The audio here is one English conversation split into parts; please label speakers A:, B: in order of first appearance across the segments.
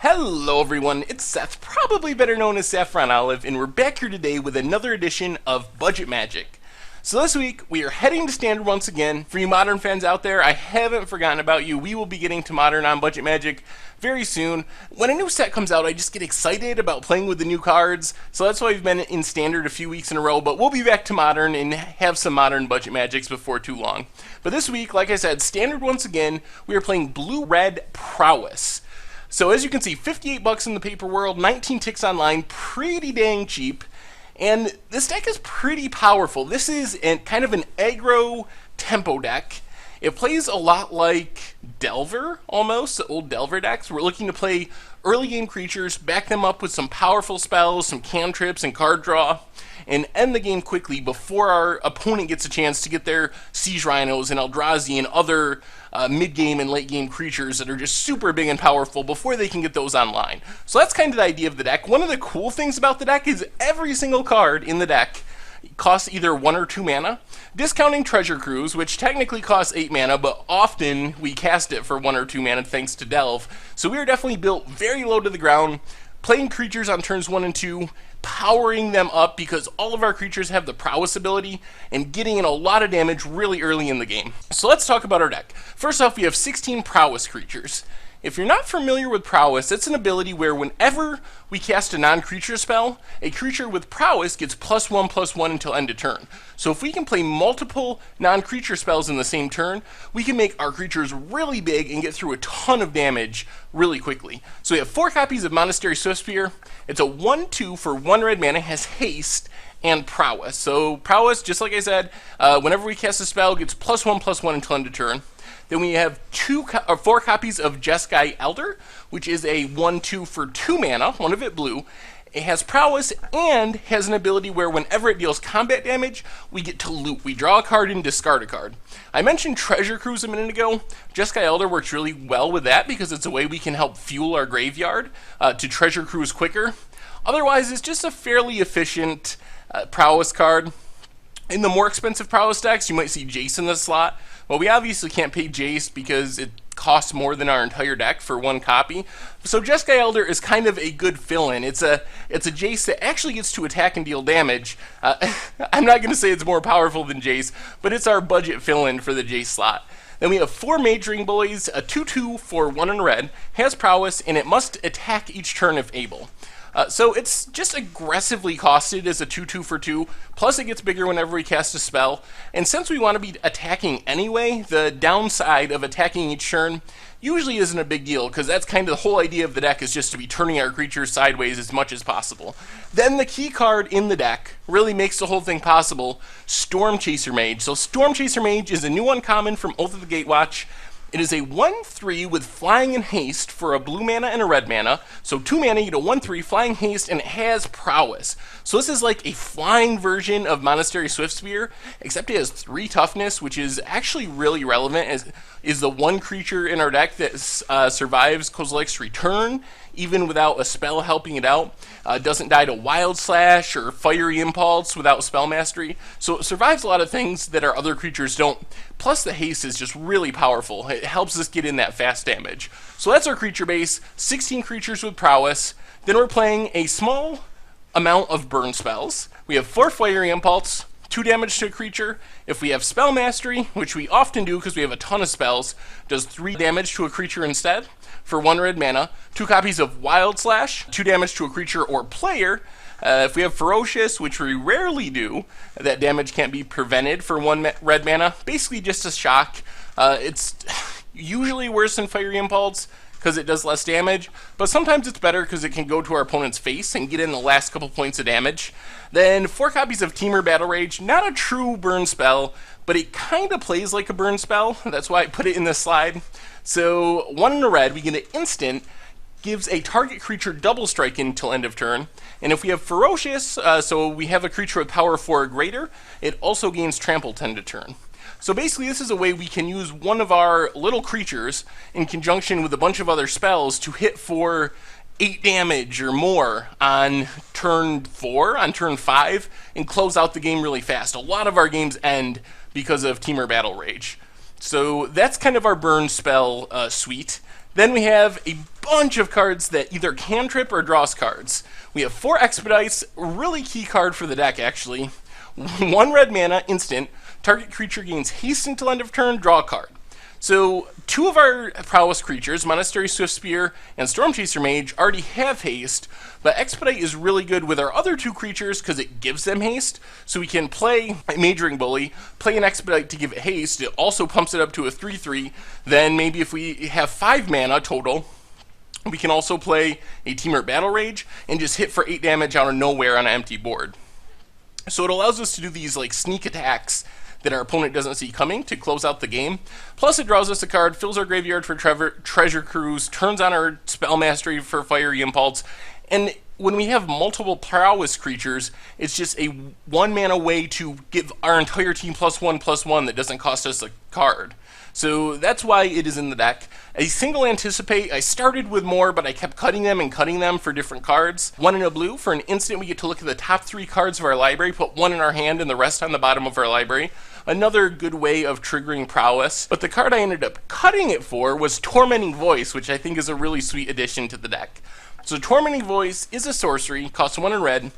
A: Hello everyone, it's Seth, probably better known as Saffron Olive, and we're back here today with another edition of Budget Magic. So this week, we are heading to Standard once again. For you Modern fans out there, I haven't forgotten about you. We will be getting to Modern on Budget Magic very soon. When a new set comes out, I just get excited about playing with the new cards, so that's why we've been in Standard a few weeks in a row, but we'll be back to Modern and have some Modern Budget Magics before too long. But this week, like I said, Standard once again, we are playing Blue-Red Prowess. So as you can see, 58 bucks in the paper world, 19 ticks online, pretty dang cheap. And this deck is pretty powerful. This is kind of an aggro tempo deck. It plays a lot like Delver, almost, the old Delver decks. We're looking to play early game creatures, back them up with some powerful spells, some cantrips, and card draw, and end the game quickly before our opponent gets a chance to get their Siege Rhinos and Eldrazi and other mid-game and late-game creatures that are just super big and powerful before they can get those online. So that's kind of the idea of the deck. One of the cool things about the deck is every single card in the deck costs either 1 or 2 mana, discounting Treasure Cruise, which technically costs 8 mana, but often we cast it for 1 or 2 mana thanks to Delve. So we are definitely built very low to the ground, playing creatures on turns 1 and 2, powering them up because all of our creatures have the Prowess ability and getting in a lot of damage really early in the game. So let's talk about our deck. First off, we have 16 Prowess creatures. If you're not familiar with Prowess, it's an ability where whenever we cast a non-creature spell, a creature with Prowess gets +1/+1 until end of turn. So if we can play multiple non-creature spells in the same turn, we can make our creatures really big and get through a ton of damage really quickly. So we have 4 copies of Monastery Swiftspear. It's a 1/2 for 1 red mana, has haste, and Prowess. So Prowess, just like I said, whenever we cast a spell, gets +1/+1 until end of turn. Then we have 4 copies of Jeskai Elder, which is a 1/2 for 2 mana, one of it blue. It has Prowess and has an ability where whenever it deals combat damage, we get to loot. We draw a card and discard a card. I mentioned Treasure Cruise a minute ago. Jeskai Elder works really well with that because it's a way we can help fuel our graveyard to Treasure Cruise quicker. Otherwise, it's just a fairly efficient Prowess card. In the more expensive Prowess decks, you might see Jace in the slot. Well, we obviously can't pay Jace because it costs more than our entire deck for 1 copy. So Jeskai Elder is kind of a good fill-in. It's a Jace that actually gets to attack and deal damage. I'm not going to say it's more powerful than Jace, but it's our budget fill-in for the Jace slot. Then we have 4 Mage Ring Bullies, a 2/2 for 1 in red, has Prowess, and it must attack each turn if able. So it's just aggressively costed as a 2/2 for 2, plus it gets bigger whenever we cast a spell. And since we want to be attacking anyway, the downside of attacking each turn usually isn't a big deal, because that's kind of the whole idea of the deck, is just to be turning our creatures sideways as much as possible. Then the key card in the deck really makes the whole thing possible, Storm Chaser Mage. So Storm Chaser Mage is a new uncommon from Oath of the Gatewatch. It is a 1/3 with flying and haste for a blue mana and a red mana. So 2 mana, you get a 1/3, flying haste, and it has Prowess. So this is like a flying version of Monastery Swiftspear, except it has 3 toughness, which is actually really relevant, as is the one creature in our deck that survives Kozilek's Return, even without a spell helping it out. Doesn't die to Wild Slash or Fiery Impulse without Spell Mastery. So it survives a lot of things that our other creatures don't. Plus the haste is just really powerful. It helps us get in that fast damage. So that's our creature base, 16 creatures with Prowess. Then we're playing a small amount of burn spells. We have 4 Fiery Impulse, 2 damage to a creature. If we have Spell Mastery, which we often do because we have a ton of spells, does 3 damage to a creature instead for 1 red mana. 2 copies of Wild Slash, 2 damage to a creature or player. If we have Ferocious, which we rarely do, that damage can't be prevented for 1 red mana. Basically just a shock. It's usually worse than Fiery Impulse because it does less damage, but sometimes it's better because it can go to our opponent's face and get in the last couple points of damage. Then 4 copies of Temur Battle Rage, not a true burn spell, but it kind of plays like a burn spell. That's why I put it in this slide. So 1 in a red, we get an instant, gives a target creature double strike until end of turn. And if we have Ferocious, so we have a creature with power 4 or greater, it also gains trample 10 to turn. So basically this is a way we can use one of our little creatures in conjunction with a bunch of other spells to hit for 8 damage or more on turn 4, on turn 5, and close out the game really fast. A lot of our games end because of Temur Battle Rage. So that's kind of our burn spell suite. Then we have a bunch of cards that either cantrip or draws cards. We have 4 Expedites, really key card for the deck actually. 1 red mana, instant, target creature gains haste until end of turn, draw a card. So 2 of our Prowess creatures, Monastery Swiftspear and Stormchaser Mage, already have haste, but Expedite is really good with our other 2 creatures because it gives them haste. So we can play a Majoring Bully, play an Expedite to give it haste. It also pumps it up to a 3/3. Then maybe if we have 5 mana total, we can also play a Temur Battle Rage and just hit for 8 damage out of nowhere on an empty board. So it allows us to do these like sneak attacks that our opponent doesn't see coming to close out the game. Plus it draws us a card, fills our graveyard for Treasure Cruise, turns on our Spell Mastery for Fiery Impulse, and when we have multiple Prowess creatures, it's just a 1 mana way to give our entire team +1/+1 that doesn't cost us a card. So that's why it is in the deck. A single Anticipate, I started with more, but I kept cutting them and cutting them for different cards. 1 in a blue, for an instant we get to look at the top 3 cards of our library, put 1 in our hand and the rest on the bottom of our library. Another good way of triggering Prowess. But the card I ended up cutting it for was Tormenting Voice, which I think is a really sweet addition to the deck. So Tormenting Voice is a sorcery, costs 1 in red.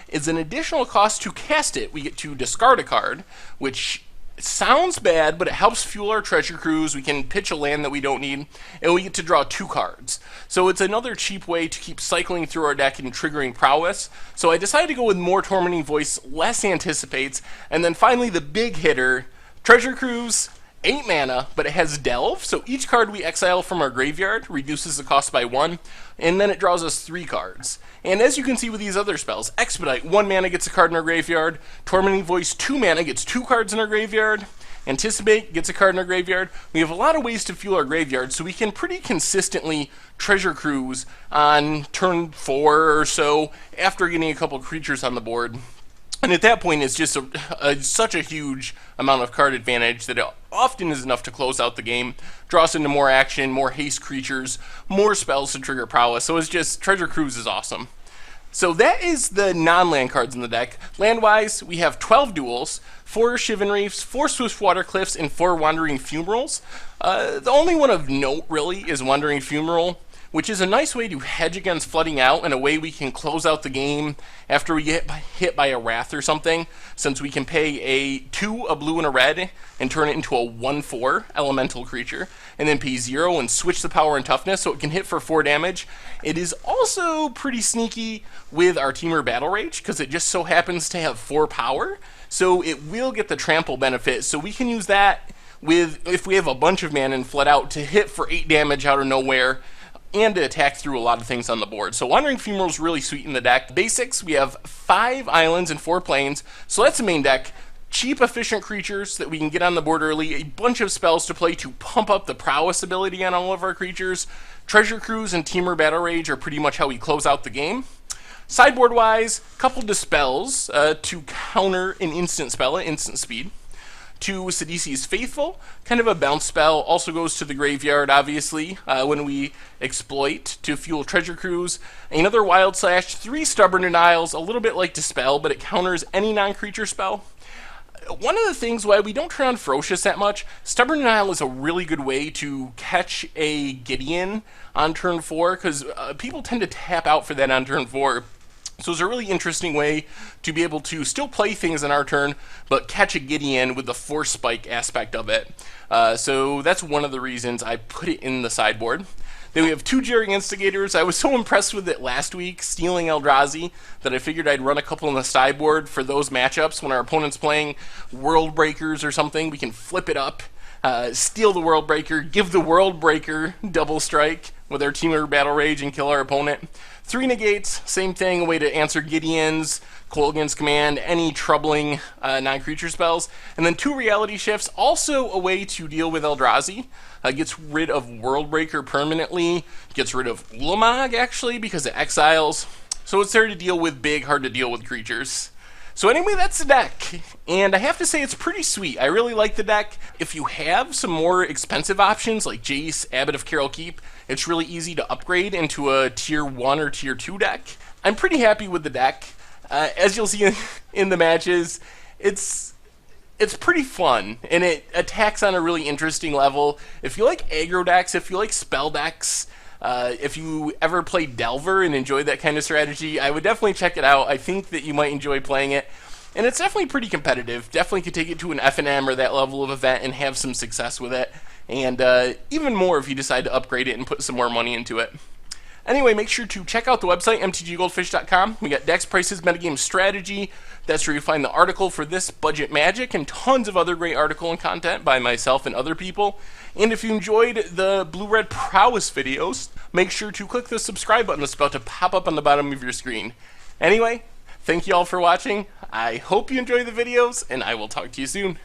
A: Is an additional cost to cast it. We get to discard a card, which sounds bad, but it helps fuel our Treasure Cruise. We can pitch a land that we don't need, and we get to draw 2 cards. So it's another cheap way to keep cycling through our deck and triggering Prowess. So I decided to go with more Tormenting Voice, less Anticipates, and then finally the big hitter, Treasure Cruise, 8 mana, but it has Delve, so each card we exile from our graveyard reduces the cost by 1, and then it draws us 3 cards. And as you can see with these other spells, Expedite, 1 mana gets a card in our graveyard, Tormenting Voice, 2 mana gets 2 cards in our graveyard, Anticipate gets a card in our graveyard. We have a lot of ways to fuel our graveyard, so we can pretty consistently Treasure Cruise on turn 4 or so after getting a couple creatures on the board. And at that point, it's just such a huge amount of card advantage that it often is enough to close out the game, draw us into more action, more haste creatures, more spells to trigger Prowess. So it's just, Treasure Cruise is awesome. So that is the non-land cards in the deck. Land-wise, we have 12 Duels, 4 Shivan Reefs, 4 Swiftwater Cliffs, and 4 Wandering Fumarals. The only one of note, really, is Wandering Fumaral, which is a nice way to hedge against flooding out and a way we can close out the game after we get hit by a Wrath or something, since we can pay a 2, a blue, and a red, and turn it into a 1/4 elemental creature, and then pay 0 and switch the power and toughness so it can hit for 4 damage. It is also pretty sneaky with our Temur Battle Rage, because it just so happens to have 4 power, so it will get the trample benefit, so we can use that with, if we have a bunch of mana and flood out, to hit for 8 damage out of nowhere, and to attack through a lot of things on the board. So Wandering Fumaral is really sweet in the deck. Basics, we have 5 islands and 4 plains, so that's the main deck. Cheap, efficient creatures that we can get on the board early, a bunch of spells to play to pump up the Prowess ability on all of our creatures. Treasure Cruise and Temur Battle Rage are pretty much how we close out the game. Sideboard-wise, a couple dispels to counter an instant spell at instant speed. 2 Sidisi's Faithful, kind of a bounce spell, also goes to the graveyard, obviously, when we exploit to fuel Treasure Cruise. Another Wild Slash, 3 Stubborn Denials, a little bit like Dispel, but it counters any non-creature spell. One of the things why we don't turn on Ferocious that much, Stubborn Denial is a really good way to catch a Gideon on turn 4, because people tend to tap out for that on turn 4. So it's a really interesting way to be able to still play things on our turn, but catch a Gideon with the Force Spike aspect of it. So that's one of the reasons I put it in the sideboard. Then we have 2 Jeering Instigators. I was so impressed with it last week, stealing Eldrazi, that I figured I'd run a couple in the sideboard for those matchups when our opponent's playing World Breakers or something. We can flip it up, steal the World Breaker, give the World Breaker double strike with our Temur Battle Rage and kill our opponent. 3 Negates, same thing, a way to answer Gideons, Kolaghan's Command, any troubling non-creature spells. And then 2 Reality Shifts, also a way to deal with Eldrazi. Gets rid of World Breaker permanently, gets rid of Ulamog, actually, because it exiles. So it's there to deal with big, hard to deal with creatures. So anyway, that's the deck, and I have to say it's pretty sweet. I really like the deck. If you have some more expensive options like Jace, Abbot of Carol Keep, it's really easy to upgrade into a tier 1 or tier 2 deck. I'm pretty happy with the deck. As you'll see in the matches, it's it's pretty fun, and it attacks on a really interesting level. If you like aggro decks, if you like spell decks, if you ever play Delver and enjoy that kind of strategy, I would definitely check it out. I think that you might enjoy playing it. And it's definitely pretty competitive. Definitely could take it to an FNM or that level of event and have some success with it. And even more if you decide to upgrade it and put some more money into it. Anyway, make sure to check out the website, mtggoldfish.com. We got decks, prices, metagame strategy. That's where you find the article for this Budget Magic and tons of other great article and content by myself and other people. And if you enjoyed the Blue-Red Prowess videos, make sure to click the subscribe button that's about to pop up on the bottom of your screen. Anyway, thank you all for watching. I hope you enjoy the videos, and I will talk to you soon.